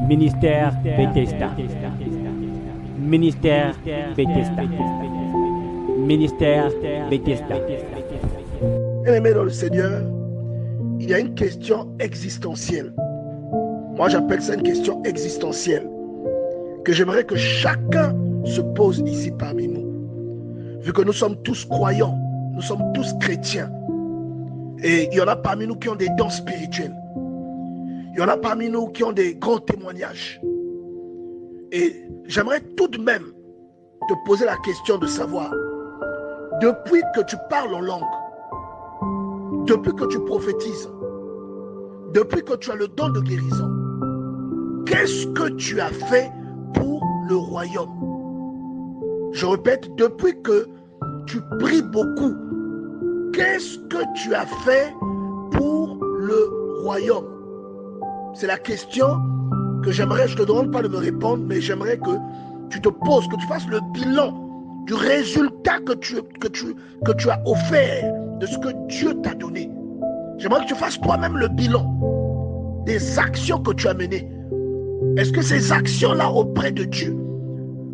Ministère Bethesda. Ministère Bethesda. Ministère Bethesda. Bien-aimés dans le Seigneur, il y a une question existentielle. Moi, j'appelle ça une question existentielle que j'aimerais que chacun se pose ici parmi nous. Vu que nous sommes tous croyants, nous sommes tous chrétiens. Et il y en a parmi nous qui ont des dons spirituels. Il y en a parmi nous qui ont des grands témoignages. Et j'aimerais tout de même te poser la question de savoir, depuis que tu parles en langue, depuis que tu prophétises, depuis que tu as le don de guérison, qu'est-ce que tu as fait pour le royaume? Je répète, depuis que tu pries beaucoup, qu'est-ce que tu as fait pour le royaume? C'est la question que j'aimerais, je ne te demande pas de me répondre, mais j'aimerais que tu te poses, que tu fasses le bilan du résultat que tu as offert, de ce que Dieu t'a donné. J'aimerais que tu fasses toi-même le bilan des actions que tu as menées. Est-ce que ces actions-là auprès de Dieu,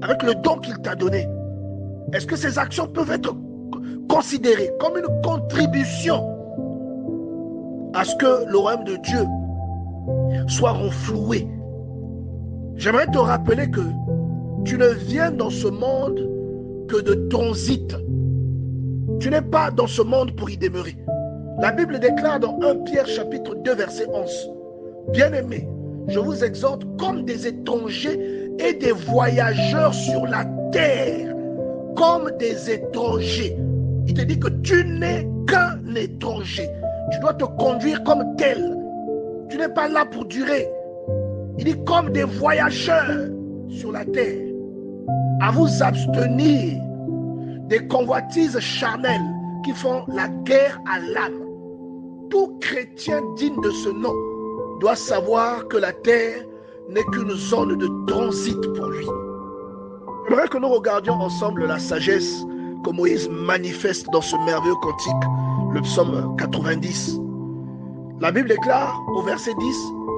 avec le don qu'il t'a donné, est-ce que ces actions peuvent être considérées comme une contribution à ce que le royaume de Dieu soit renfloué? J'aimerais te rappeler que tu ne viens dans ce monde que de transit. Tu n'es pas dans ce monde pour y demeurer. La Bible déclare dans 1 Pierre chapitre 2 verset 11, bien-aimés, je vous exhorte comme des étrangers et des voyageurs sur la terre, comme des étrangers. Il te dit que tu n'es qu'un étranger. Tu dois te conduire comme tel. Tu n'es pas là pour durer. Il dit comme des voyageurs sur la terre, à vous abstenir des convoitises charnelles qui font la guerre à l'âme. Tout chrétien digne de ce nom doit savoir que la terre n'est qu'une zone de transit pour lui. J'aimerais que nous regardions ensemble la sagesse que Moïse manifeste dans ce merveilleux cantique, le psaume 90. La Bible déclare au verset 10,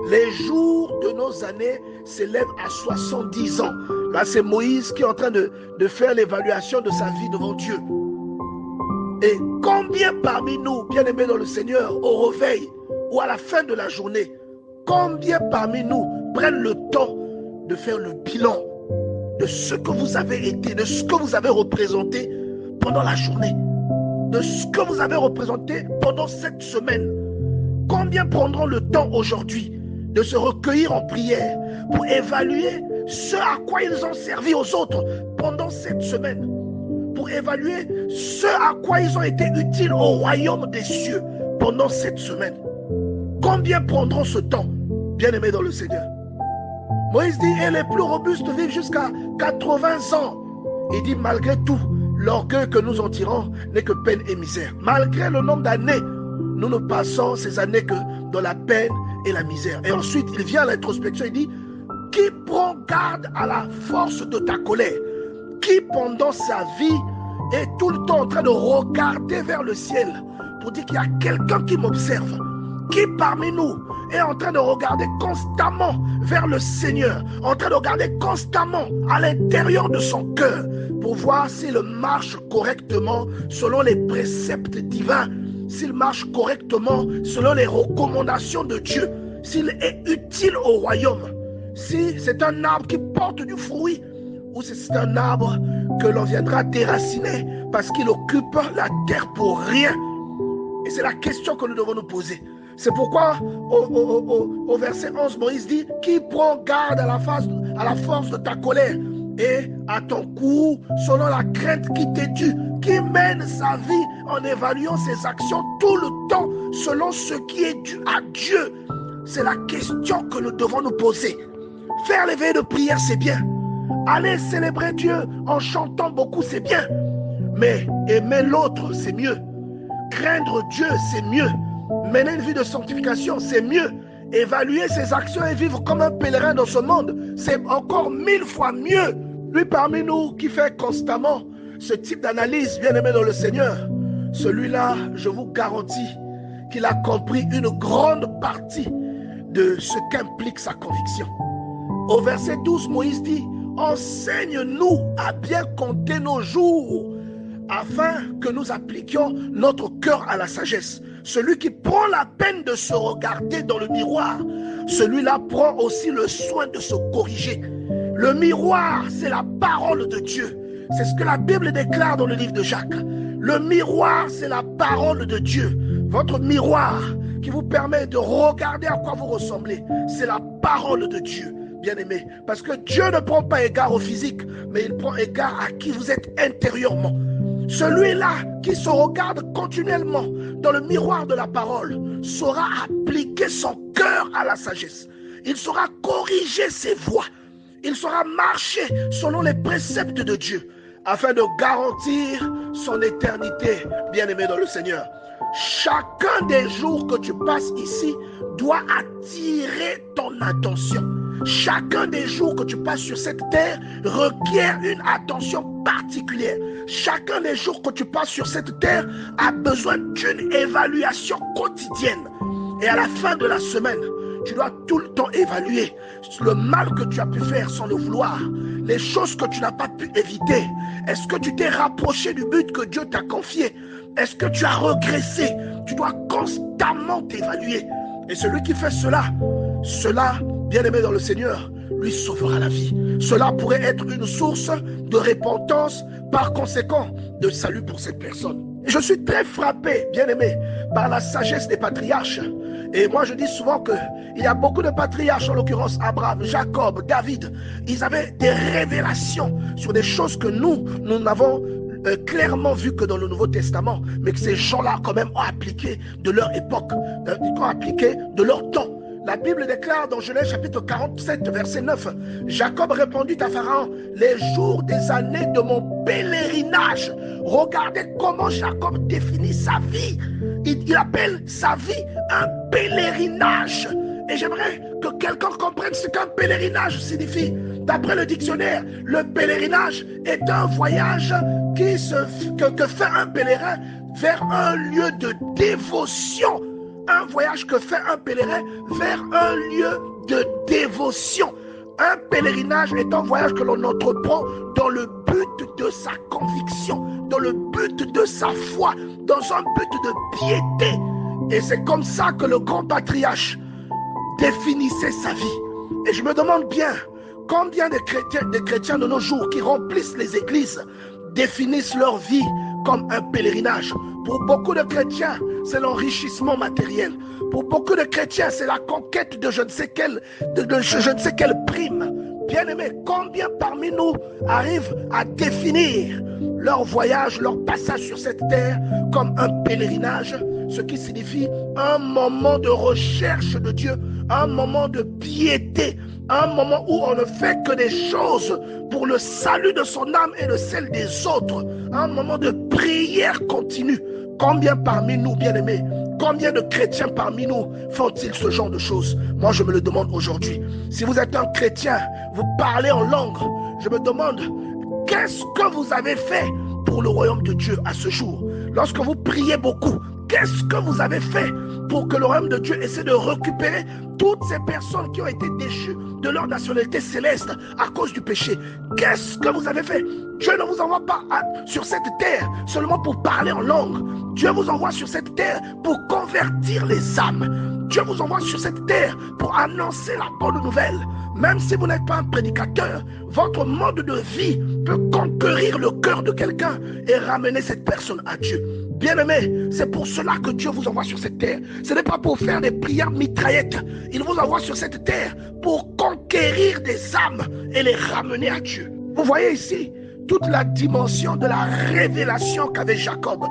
les jours de nos années s'élèvent à 70 ans. Là, c'est Moïse qui est en train de faire l'évaluation de sa vie devant Dieu. Et combien parmi nous, bien-aimés dans le Seigneur, au réveil ou à la fin de la journée, combien parmi nous prennent le temps de faire le bilan de ce que vous avez été, de ce que vous avez représenté pendant la journée, de ce que vous avez représenté pendant cette semaine? Combien prendront le temps aujourd'hui de se recueillir en prière pour évaluer ce à quoi ils ont servi aux autres pendant cette semaine, pour évaluer ce à quoi ils ont été utiles au royaume des cieux pendant cette semaine? Combien prendront ce temps, bien-aimés dans le Seigneur? Moïse dit, et les plus robustes vivent jusqu'à 80 ans. Il dit, malgré tout, l'orgueil que nous en tirons n'est que peine et misère. Malgré le nombre d'années, nous ne passons ces années que dans la peine et la misère. Et ensuite, il vient à l'introspection, il dit, qui prend garde à la force de ta colère? Qui pendant sa vie est tout le temps en train de regarder vers le ciel pour dire qu'il y a quelqu'un qui m'observe? Qui parmi nous est en train de regarder constamment vers le Seigneur, en train de regarder constamment à l'intérieur de son cœur pour voir s'il marche correctement selon les préceptes divins, s'il marche correctement selon les recommandations de Dieu, s'il est utile au royaume, si c'est un arbre qui porte du fruit ou si c'est un arbre que l'on viendra déraciner parce qu'il occupe la terre pour rien. Et c'est la question que nous devons nous poser. C'est pourquoi au verset 11, Moïse dit, qui prend garde à la force de ta colère et à ton courroux selon la crainte qui t'est due, qui mène sa vie en évaluant ses actions tout le temps selon ce qui est dû à Dieu. C'est la question que nous devons nous poser. Faire les veillées de prière, c'est bien. Aller célébrer Dieu en chantant beaucoup, c'est bien. Mais aimer l'autre, c'est mieux. Craindre Dieu, c'est mieux. Mener une vie de sanctification, c'est mieux. Évaluer ses actions et vivre comme un pèlerin dans ce monde, c'est encore 1000 fois mieux. Lui parmi nous qui fait constamment ce type d'analyse, bien-aimé dans le Seigneur, celui-là, je vous garantis qu'il a compris une grande partie de ce qu'implique sa conviction. Au verset 12, Moïse dit, enseigne-nous à bien compter nos jours, afin que nous appliquions notre cœur à la sagesse. Celui qui prend la peine de se regarder dans le miroir, celui-là prend aussi le soin de se corriger. Le miroir, c'est la parole de Dieu. C'est ce que la Bible déclare dans le livre de Jacques. Le miroir, c'est la parole de Dieu. Votre miroir qui vous permet de regarder à quoi vous ressemblez, c'est la parole de Dieu, bien-aimé. Parce que Dieu ne prend pas égard au physique, mais il prend égard à qui vous êtes intérieurement. Celui-là qui se regarde continuellement dans le miroir de la parole saura appliquer son cœur à la sagesse. Il saura corriger ses voies. Il saura marcher selon les préceptes de Dieu afin de garantir son éternité, bien-aimé dans le Seigneur. Chacun des jours que tu passes ici doit attirer ton attention. Chacun des jours que tu passes sur cette terre requiert une attention particulière. Chacun des jours que tu passes sur cette terre a besoin d'une évaluation quotidienne. Et à la fin de la semaine, tu dois tout le temps évaluer le mal que tu as pu faire sans le vouloir, les choses que tu n'as pas pu éviter. Est-ce que tu t'es rapproché du but que Dieu t'a confié? Est-ce que tu as régressé? Tu dois constamment t'évaluer. Et celui qui fait cela, bien-aimé dans le Seigneur, lui sauvera la vie. Cela pourrait être une source de repentance, par conséquent, de salut pour cette personne. Et je suis très frappé, bien-aimé, par la sagesse des patriarches. Et moi, je dis souvent qu'il y a beaucoup de patriarches, en l'occurrence Abraham, Jacob, David. Ils avaient des révélations sur des choses que nous n'avons clairement vu que dans le Nouveau Testament, mais que ces gens-là quand même ont appliqué de leur époque, ont appliqué de leur temps. La Bible déclare dans Genèse chapitre 47, verset 9, Jacob répondit à Pharaon, les jours des années de mon pèlerinage. Regardez comment Jacob définit sa vie. Il appelle sa vie un pèlerinage. Et j'aimerais que quelqu'un comprenne ce qu'un pèlerinage signifie. D'après le dictionnaire, le pèlerinage est un voyage que fait un pèlerin vers un lieu de dévotion. Un voyage que fait un pèlerin vers un lieu de dévotion. Un pèlerinage est un voyage que l'on entreprend dans le but de sa conviction, dans le but de sa foi, dans un but de piété. Et c'est comme ça que le grand patriarche définissait sa vie. Et je me demande bien, combien de chrétiens de nos jours qui remplissent les églises définissent leur vie comme un pèlerinage. Pour beaucoup de chrétiens, c'est l'enrichissement matériel. Pour beaucoup de chrétiens, c'est la conquête de je ne sais quelle prime. Bien-aimés, combien parmi nous arrivent à définir leur voyage, leur passage sur cette terre comme un pèlerinage, ce qui signifie un moment de recherche de Dieu, un moment de piété, un moment où on ne fait que des choses pour le salut de son âme et de celle des autres, un moment de prière continue. Combien parmi nous, bien-aimés, combien de chrétiens parmi nous font-ils ce genre de choses? Moi, je me le demande aujourd'hui. Si vous êtes un chrétien, vous parlez en langue, je me demande, qu'est-ce que vous avez fait pour le royaume de Dieu à ce jour? Lorsque vous priez beaucoup, qu'est-ce que vous avez fait pour que le royaume de Dieu essaie de récupérer toutes ces personnes qui ont été déchues de leur nationalité céleste à cause du péché? Qu'est-ce que vous avez fait? Dieu ne vous envoie pas sur cette terre seulement pour parler en langue. Dieu vous envoie sur cette terre pour convertir les âmes. Dieu vous envoie sur cette terre pour annoncer la bonne nouvelle. Même si vous n'êtes pas un prédicateur, votre mode de vie peut conquérir le cœur de quelqu'un et ramener cette personne à Dieu. Bien-aimés, c'est pour cela que Dieu vous envoie sur cette terre. Ce n'est pas pour faire des prières mitraillettes. Il vous envoie sur cette terre pour conquérir des âmes et les ramener à Dieu. Vous voyez ici toute la dimension de la révélation qu'avait Jacob.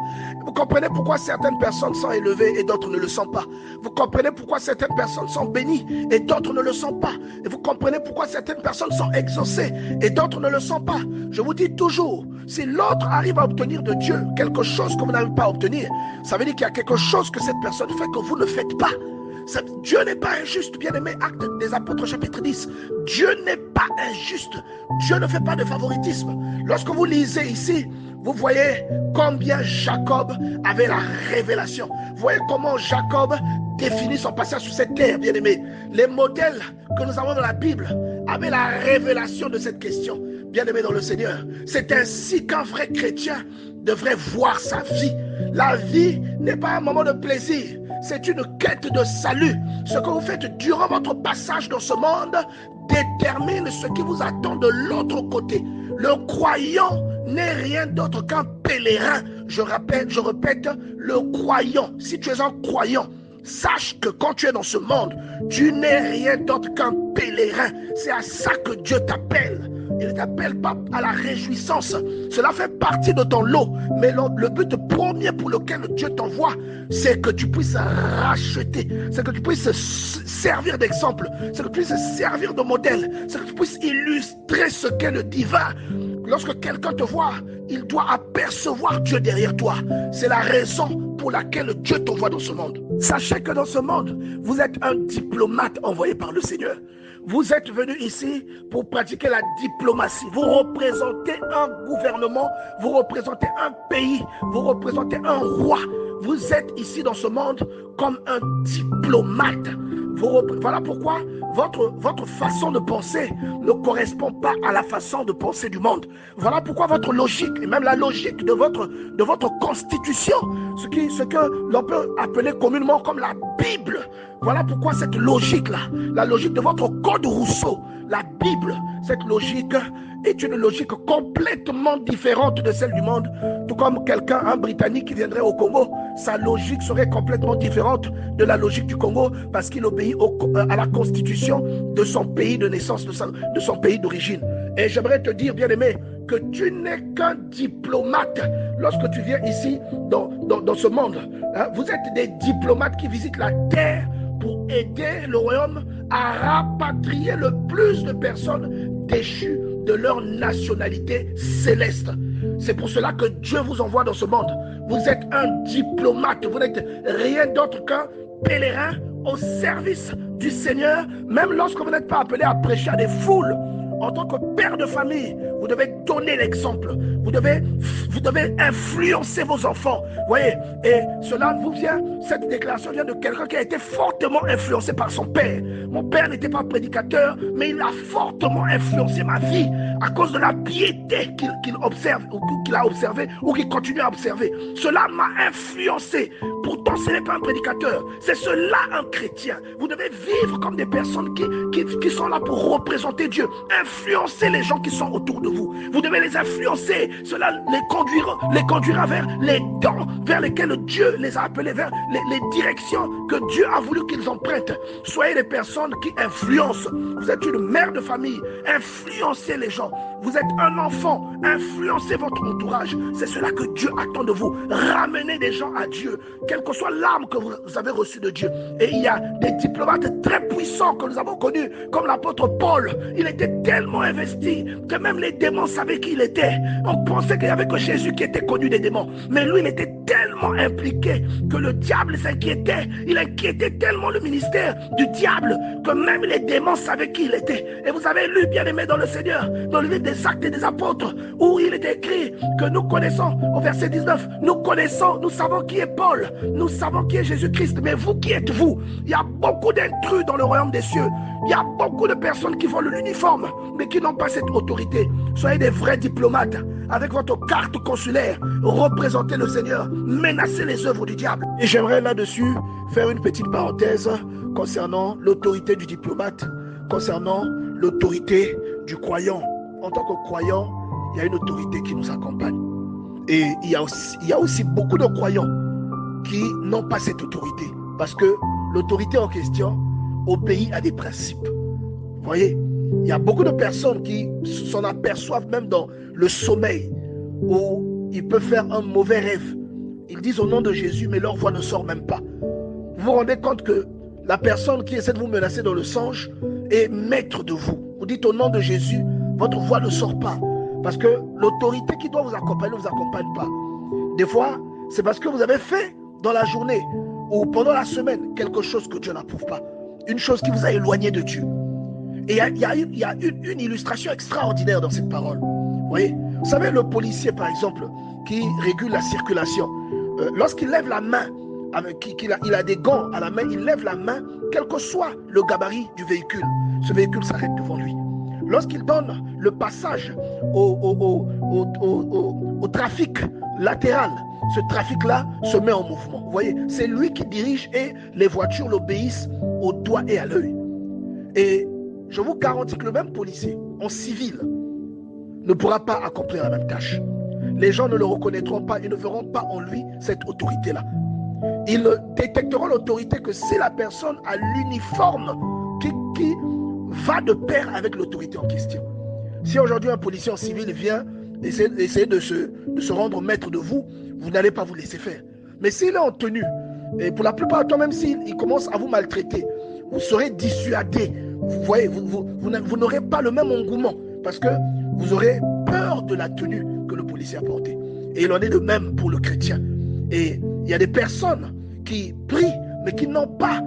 Vous comprenez pourquoi certaines personnes sont élevées et d'autres ne le sont pas. Vous comprenez pourquoi certaines personnes sont bénies et d'autres ne le sont pas. Et vous comprenez pourquoi certaines personnes sont exaucées et d'autres ne le sont pas. Je vous dis toujours, si l'autre arrive à obtenir de Dieu quelque chose que vous n'avez pas à obtenir, ça veut dire qu'il y a quelque chose que cette personne fait que vous ne faites pas. Dieu n'est pas injuste, bien-aimé, Actes des Apôtres chapitre 10. Dieu n'est pas injuste. Dieu ne fait pas de favoritisme. Lorsque vous lisez ici, vous voyez combien Jacob avait la révélation. Vous voyez comment Jacob défini son passage sur cette terre, bien-aimés. Les modèles que nous avons dans la Bible avaient la révélation de cette question, bien-aimés dans le Seigneur. C'est ainsi qu'un vrai chrétien devrait voir sa vie. La vie n'est pas un moment de plaisir, c'est une quête de salut. Ce que vous faites durant votre passage dans ce monde détermine ce qui vous attend de l'autre côté. Le croyant n'est rien d'autre qu'un pèlerin. Je répète, le croyant. Si tu es un croyant, sache que quand tu es dans ce monde, tu n'es rien d'autre qu'un pèlerin. C'est à ça que Dieu t'appelle. Il ne t'appelle pas à la réjouissance. Cela fait partie de ton lot. Mais le but premier pour lequel Dieu t'envoie, c'est que tu puisses racheter. C'est que tu puisses servir d'exemple. C'est que tu puisses servir de modèle. C'est que tu puisses illustrer ce qu'est le divin. Lorsque quelqu'un te voit, il doit apercevoir Dieu derrière toi. C'est la raison pour laquelle Dieu t'envoie dans ce monde. Sachez que dans ce monde, vous êtes un diplomate envoyé par le Seigneur. Vous êtes venu ici pour pratiquer la diplomatie. Vous représentez un gouvernement, vous représentez un pays, vous représentez un roi. Vous êtes ici dans ce monde comme un diplomate. Voilà pourquoi votre façon de penser ne correspond pas à la façon de penser du monde. Voilà pourquoi votre logique, et même la logique de votre constitution, ce que l'on peut appeler communément comme la Bible, voilà pourquoi cette logique-là, la logique de votre code Rousseau, la Bible, cette logique est une logique complètement différente de celle du monde. Tout comme un Britannique qui viendrait au Congo, sa logique serait complètement différente de la logique du Congo parce qu'il obéit à la constitution de son pays de naissance, de son pays d'origine. Et j'aimerais te dire, bien-aimé, que tu n'es qu'un diplomate lorsque tu viens ici dans ce monde. Vous êtes des diplomates qui visitent la terre pour aider le royaume à rapatrier le plus de personnes déchues de leur nationalité céleste. C'est pour cela que Dieu vous envoie dans ce monde. Vous êtes un diplomate, vous n'êtes rien d'autre qu'un pèlerin au service du Seigneur, même lorsque vous n'êtes pas appelé à prêcher à des foules. En tant que père de famille, vous devez donner l'exemple. Vous devez influencer vos enfants. Voyez, et cela vous vient, cette déclaration vient de quelqu'un qui a été fortement influencé par son père. Mon père n'était pas prédicateur, mais il a fortement influencé ma vie à cause de la piété qu'il observe, ou qu'il a observé, ou qu'il continue à observer. Cela m'a influencé. Pourtant, ce n'est pas un prédicateur. C'est cela un chrétien. Vous devez vivre comme des personnes qui sont là pour représenter Dieu. Influencer les gens qui sont autour de vous. Vous devez les influencer. Cela les conduira vers les dons vers lesquels Dieu les a appelés, vers les directions que Dieu a voulu qu'ils empruntent. Soyez des personnes qui influencent. Vous êtes une mère de famille. Influencez les gens. Vous êtes un enfant. Influencez votre entourage. C'est cela que Dieu attend de vous. Ramenez des gens à Dieu, quelle que soit l'âme que vous avez reçue de Dieu. Et il y a des diplomates très puissants que nous avons connus, comme l'apôtre Paul. Il était tellement investi que même les démons savaient qui il était. On pensait qu'il n'y avait que Jésus qui était connu des démons. Mais lui, il était tellement impliqué que le diable s'inquiétait. Il inquiétait tellement le ministère du diable que même les démons savaient qui il était. Et vous avez lu, bien aimé dans le Seigneur, dans le livre des Actes et des Apôtres, où il est écrit que nous connaissons, au verset 19, nous savons qui est Paul, nous savons qui est Jésus-Christ, mais vous, qui êtes-vous? Il y a beaucoup d'intrus dans le royaume des cieux. Il y a beaucoup de personnes qui volent l'uniforme, mais qui n'ont pas cette autorité. Soyez des vrais diplomates. Avec votre carte consulaire, représentez le Seigneur, menacez les œuvres du diable. Et j'aimerais là-dessus faire une petite parenthèse concernant l'autorité du diplomate, concernant l'autorité du croyant. En tant que croyant, il y a une autorité qui nous accompagne. Et il y a aussi beaucoup de croyants qui n'ont pas cette autorité. Parce que l'autorité en question obéit à des principes. Vous voyez, il y a beaucoup de personnes qui s'en aperçoivent même dans le sommeil, où ils peuvent faire un mauvais rêve. Ils disent au nom de Jésus, mais leur voix ne sort même pas. Vous vous rendez compte que la personne qui essaie de vous menacer dans le songe est maître de vous. Vous dites au nom de Jésus, votre voix ne sort pas. Parce que l'autorité qui doit vous accompagner ne vous accompagne pas. Des fois, c'est parce que vous avez fait dans la journée ou pendant la semaine quelque chose que Dieu n'approuve pas. Une chose qui vous a éloigné de Dieu. Et il y a une illustration extraordinaire dans cette parole. Vous voyez, vous savez, le policier, par exemple, qui régule la circulation, lorsqu'il lève la main il a des gants à la main, il lève la main, quel que soit le gabarit du véhicule. Ce véhicule s'arrête devant lui. Lorsqu'il donne le passage au trafic latéral, ce trafic-là se met en mouvement. Vous voyez, c'est lui qui dirige et les voitures l'obéissent au doigt et à l'œil. Et je vous garantis que le même policier, en civil, ne pourra pas accomplir la même tâche. Les gens ne le reconnaîtront pas, ils ne verront pas en lui cette autorité-là. Ils ne détecteront l'autorité que si la personne a l'uniforme qui va de pair avec l'autorité en question. Si aujourd'hui un policier en civil vient essayer de se rendre maître de vous, vous n'allez pas vous laisser faire. Mais s'il est en tenue, et pour la plupart du temps, même s'il commence à vous maltraiter, vous serez dissuadé. Vous voyez, vous n'aurez pas le même engouement parce que vous aurez peur de la tenue que le policier a portée. Et il en est de même pour le chrétien. Et il y a des personnes qui prient, mais qui n'ont pas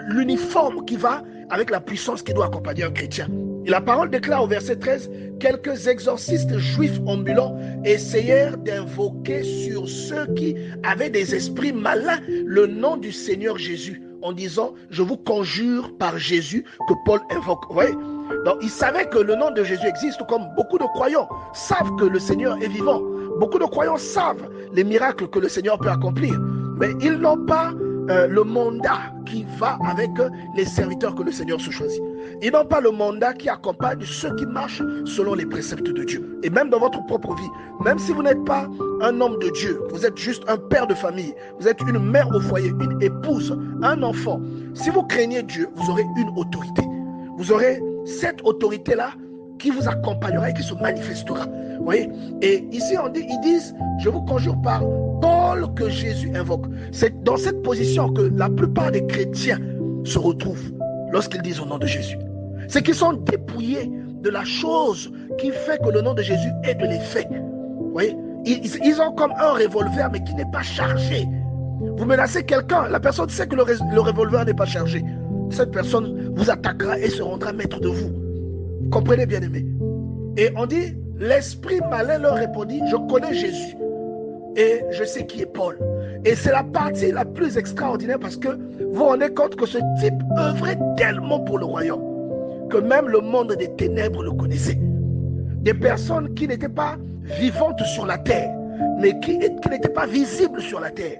l'uniforme qui va avec la puissance qui doit accompagner un chrétien. Et la parole déclare au verset 13, quelques exorcistes juifs ambulants essayèrent d'invoquer sur ceux qui avaient des esprits malins le nom du Seigneur Jésus, en disant, je vous conjure par Jésus que Paul invoque. Vous voyez? Donc, ils savaient que le nom de Jésus existe, comme beaucoup de croyants savent que le Seigneur est vivant. Beaucoup de croyants savent les miracles que le Seigneur peut accomplir, mais ils n'ont pas le mandat qui va avec les serviteurs que le Seigneur se choisit. Ils n'ont pas le mandat qui accompagne ceux qui marchent selon les préceptes de Dieu. Et même dans votre propre vie, même si vous n'êtes pas un homme de Dieu, vous êtes juste un père de famille, vous êtes une mère au foyer, une épouse, un enfant. Si vous craignez Dieu, vous aurez une autorité. Vous aurez cette autorité-là qui vous accompagnera et qui se manifestera. Vous voyez? Et ici, ils disent, je vous conjure par Paul que Jésus invoque. C'est dans cette position que la plupart des chrétiens se retrouvent lorsqu'ils disent au nom de Jésus. C'est qu'ils sont dépouillés de la chose qui fait que le nom de Jésus est de l'effet. Vous voyez? Ils ont comme un revolver, mais qui n'est pas chargé. Vous menacez quelqu'un, la personne sait que le revolver n'est pas chargé. Cette personne vous attaquera et se rendra maître de vous. Comprenez, bien aimé. Et on dit, l'esprit malin leur répondit, je connais Jésus et je sais qui est Paul. Et c'est la partie la plus extraordinaire parce que vous vous rendez compte que ce type œuvrait tellement pour le royaume que même le monde des ténèbres le connaissait. Des personnes qui n'étaient pas vivantes sur la terre, mais qui n'étaient pas visibles sur la terre.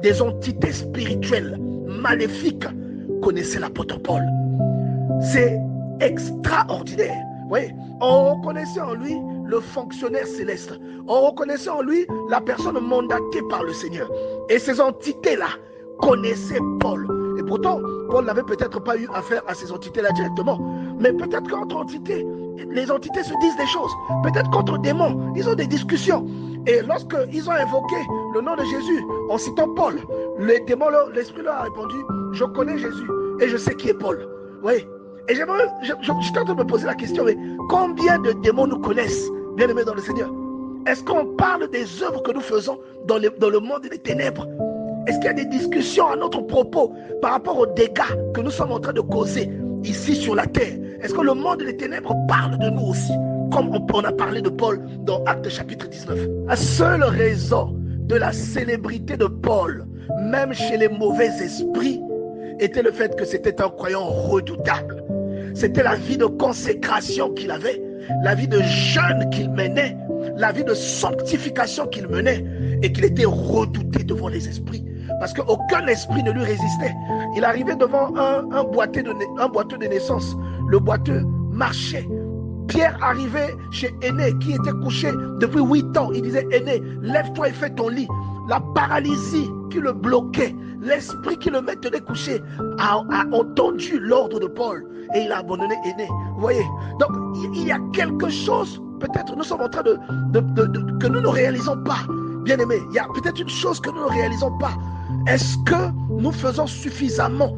Des entités spirituelles, maléfiques, connaissaient l'apôtre Paul. C'est extraordinaire. Oui, on reconnaissait en lui le fonctionnaire céleste. On reconnaissait en lui la personne mandatée par le Seigneur. Et ces entités-là connaissaient Paul. Et pourtant, Paul n'avait peut-être pas eu affaire à ces entités-là directement. Mais peut-être qu'entre entités, les entités se disent des choses. Peut-être qu'entre démons, ils ont des discussions. Et lorsqu'ils ont invoqué le nom de Jésus en citant Paul, les démons, l'esprit leur a répondu, je connais Jésus et je sais qui est Paul. Oui. Et je suis en train de me poser la question, mais combien de démons nous connaissent, bien aimés dans le Seigneur? Est-ce qu'on parle des œuvres que nous faisons dans le monde des ténèbres? Est-ce qu'il y a des discussions à notre propos par rapport aux dégâts que nous sommes en train de causer ici sur la terre? Est-ce que le monde des ténèbres parle de nous aussi, comme on a parlé de Paul dans Actes chapitre 19? La seule raison de la célébrité de Paul, même chez les mauvais esprits, était le fait que c'était un croyant redoutable. C'était la vie de consécration qu'il avait, la vie de jeûne qu'il menait, la vie de sanctification qu'il menait, et qu'il était redouté devant les esprits, parce qu'aucun esprit ne lui résistait. Il arrivait devant un boiteux de naissance. Le boiteux marchait. Pierre arrivait chez Aîné, qui était couché depuis 8 ans. Il disait, Aîné, lève-toi et fais ton lit. La paralysie qui le bloquait, l'esprit qui le mettait couché, a entendu l'ordre de Paul et il a abandonné Aîné. Vous voyez? Donc, il y a quelque chose, peut-être nous sommes en train que nous ne réalisons pas. Bien aimé, il y a peut-être une chose que nous ne réalisons pas. Est-ce que nous faisons suffisamment,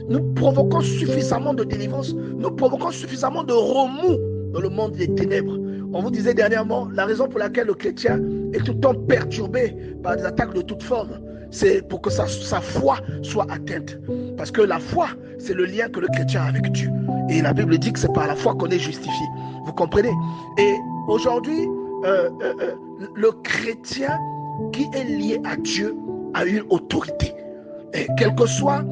nous provoquons suffisamment de délivrance, nous provoquons suffisamment de remous dans le monde des ténèbres? On vous disait dernièrement, la raison pour laquelle le chrétien est tout le temps perturbé par des attaques de toute forme, c'est pour que sa foi soit atteinte. Parce que la foi, c'est le lien que le chrétien a avec Dieu. Et la Bible dit que c'est par la foi qu'on est justifié. Vous comprenez? Et aujourd'hui, le chrétien qui est lié à Dieu a une autorité. Et quel que soit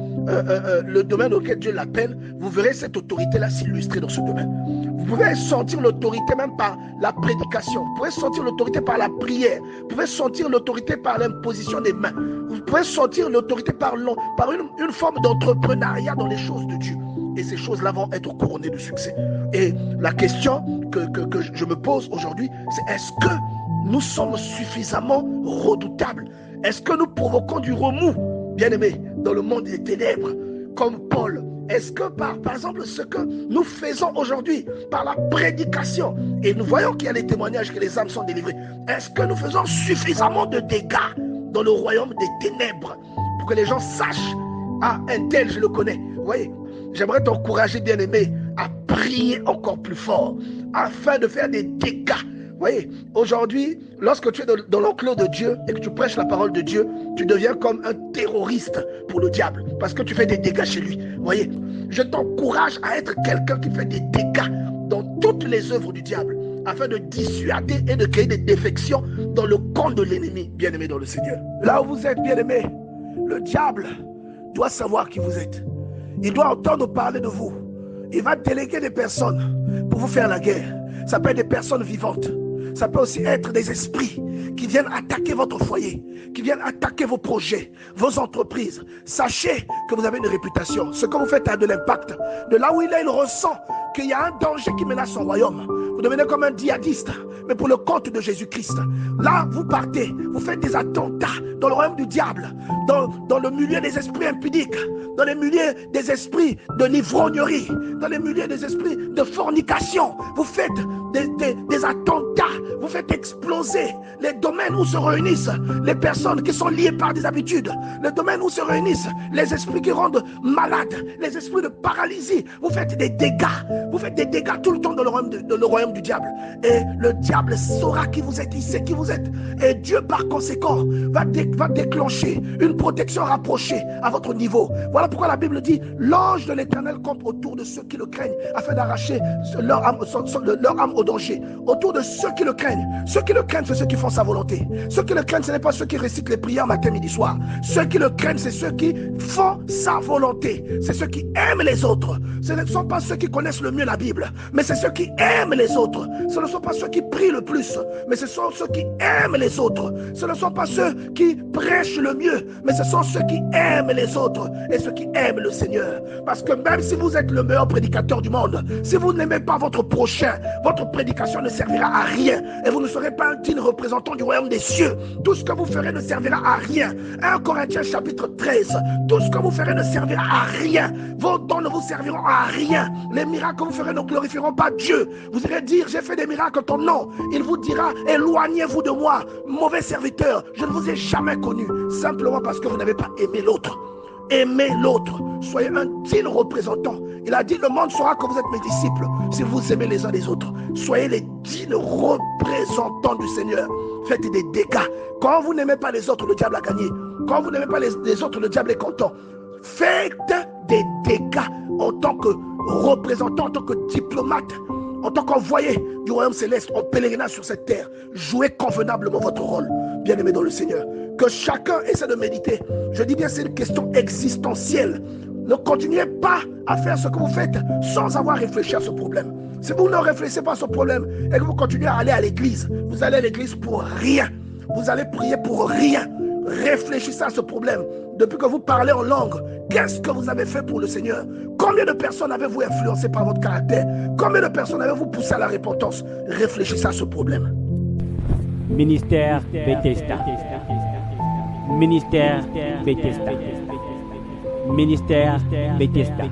le domaine auquel Dieu l'appelle, vous verrez cette autorité-là s'illustrer dans ce domaine. Vous pouvez sentir l'autorité même par la prédication. Vous pouvez sentir l'autorité par la prière. Vous pouvez sentir l'autorité par l'imposition des mains. Vous pouvez sentir l'autorité par une forme d'entrepreneuriat dans les choses de Dieu. Et ces choses-là vont être couronnées de succès. Et la question que je me pose aujourd'hui, c'est est-ce que nous sommes suffisamment redoutables? Est-ce que nous provoquons du remous, bien-aimés, dans le monde des ténèbres, comme Paul? Est-ce que par exemple ce que nous faisons aujourd'hui par la prédication, et nous voyons qu'il y a des témoignages que les âmes sont délivrées, est-ce que nous faisons suffisamment de dégâts dans le royaume des ténèbres pour que les gens sachent, ah, un tel je le connais? Vous voyez, j'aimerais t'encourager, bien-aimé, à prier encore plus fort afin de faire des dégâts. Vous voyez, aujourd'hui, lorsque tu es dans l'enclos de Dieu et que tu prêches la parole de Dieu, tu deviens comme un terroriste pour le diable parce que tu fais des dégâts chez lui. Vous voyez, je t'encourage à être quelqu'un qui fait des dégâts dans toutes les œuvres du diable afin de dissuader et de créer des défections dans le camp de l'ennemi, bien-aimé dans le Seigneur. Là où vous êtes, bien-aimé, le diable doit savoir qui vous êtes. Il doit entendre parler de vous. Il va déléguer des personnes pour vous faire la guerre. Ça peut être des personnes vivantes. Ça peut aussi être des esprits qui viennent attaquer votre foyer, qui viennent attaquer vos projets, vos entreprises. Sachez que vous avez une réputation. Ce que vous faites a de l'impact. De là où il est, il ressent qu'il y a un danger qui menace son royaume. Vous devenez comme un djihadiste, mais pour le compte de Jésus-Christ. Là, vous partez, vous faites des attentats dans le royaume du diable, dans le milieu des esprits impudiques, dans les milieux des esprits de l'ivrognerie, dans les milieux des esprits de fornication. Vous faites des attentats, vous faites exploser les domaines où se réunissent les personnes qui sont liées par des habitudes, les domaines où se réunissent les esprits qui rendent malades, les esprits de paralysie. Vous faites des dégâts tout le temps dans le royaume du diable. Et le diable saura qui vous êtes, il sait qui vous êtes. Et Dieu par conséquent va déclencher une protection rapprochée à votre niveau. Voilà pourquoi la Bible dit: l'ange de l'Éternel campe autour de ceux qui le craignent afin d'arracher leur âme au danger. Autour de ceux qui le craignent. Ceux qui le craignent, c'est ceux qui font sa volonté. Ceux qui le craignent, ce n'est pas ceux qui récitent les prières matin, midi, soir. Ceux qui le craignent, c'est ceux qui font sa volonté. C'est ceux qui aiment les autres. Ce ne sont pas ceux qui connaissent le mieux la Bible, mais c'est ceux qui aiment les autres. Ce ne sont pas ceux qui prient le plus, mais ce sont ceux qui aiment les autres. Ce ne sont pas ceux qui prêchent le mieux, mais ce sont ceux qui aiment les autres et ceux qui aiment le Seigneur. Parce que même si vous êtes le meilleur prédicateur du monde, si vous n'aimez pas votre prochain, votre prédication ne servira à rien et vous ne serez pas un digne représentant du royaume des cieux. Tout ce que vous ferez ne servira à rien. 1 Corinthiens chapitre 13, tout ce que vous ferez ne servira à rien. Vos dons ne vous serviront à rien. Les miracles que vous ferez ne glorifieront pas Dieu. Vous irez dire: j'ai fait des miracles en ton nom. Il vous dira: éloignez-vous de moi, mauvais serviteur, je ne vous ai jamais connu. Simplement parce que vous n'avez pas aimé l'autre. Aimez l'autre, soyez un digne représentant. Il a dit: le monde saura que vous êtes mes disciples si vous aimez les uns les autres. Soyez les dignes représentants du Seigneur. Faites des dégâts. Quand vous n'aimez pas les autres, le diable a gagné. Quand vous n'aimez pas les autres, le diable est content. Faites des dégâts en tant que représentant, en tant que diplomate, en tant qu'envoyé du royaume céleste, en pèlerinage sur cette terre. Jouez convenablement votre rôle, bien-aimé dans le Seigneur. Que chacun essaie de méditer. Je dis bien, c'est une question existentielle. Ne continuez pas à faire ce que vous faites sans avoir réfléchi à ce problème. Si vous ne réfléchissez pas à ce problème et que vous continuez à aller à l'église, vous allez à l'église pour rien. Vous allez prier pour rien. Réfléchissez à ce problème. Depuis que vous parlez en langue, qu'est-ce que vous avez fait pour le Seigneur? Combien de personnes avez-vous influencé par votre caractère? Combien de personnes avez-vous poussé à la repentance? Réfléchissez à ce problème. Ministère Bethesda. Ministère Bethesda. Ministère Bethesda.